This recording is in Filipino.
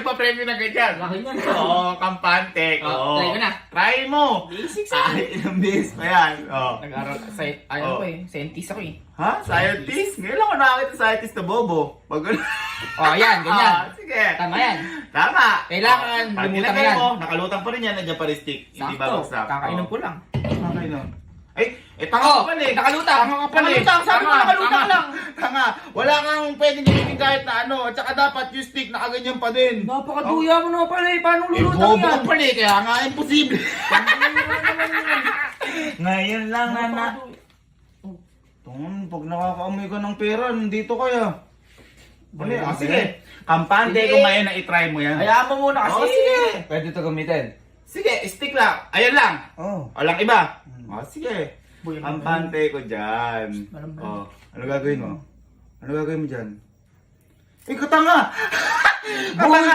nagpa-preview na ganyan. Laki niyan. Oo, kampante. Oo. Try ko na. Try mo. Basics Ilang beses pa yan. Oo. Nag-aral sa Oh. ko eh. Scientist ako eh. Ha? Scientist? Ngayon lang ako nakakita scientist na bobo. Pag Oh, yan, ganyan. Sige. Tama yan. Tama. Kailangan Pag lumutang nilagay yan. mo, nakalutang pa rin yan, nandiyan pa rin stick. Hindi ba Sakto. bagsak? Kakainom ko lang. Kakainom. Tanga ka pala eh. Nakalutang. Tanga ka pala eh. Nakalutang, sabi ko Tanga, nakalutang tanga. lang. Tanga. Wala kang pwedeng gamitin kahit na ano. At saka dapat yung stick nakaganyan pa din. Napakaduya mo na pala eh. Paano Eh, lulutang bobo yan? ka pala eh. Kaya nga imposible. Ngayon lang na na. Tungan, pag nakakaamoy ka ng pera, nandito kaya. Bali, sige. Kampante Sige. ko ngayon na itry mo yan. Hayaan mo muna kasi. Oh, sige. Pwede ito gamitin. Sige, stick lang. Ayan lang. Oh. Walang iba. Oh, sige. Boy, Kampante ko dyan. Malamang. Oh, ano gagawin mo? Ano gagawin mo dyan? Ikaw tanga! Katanga!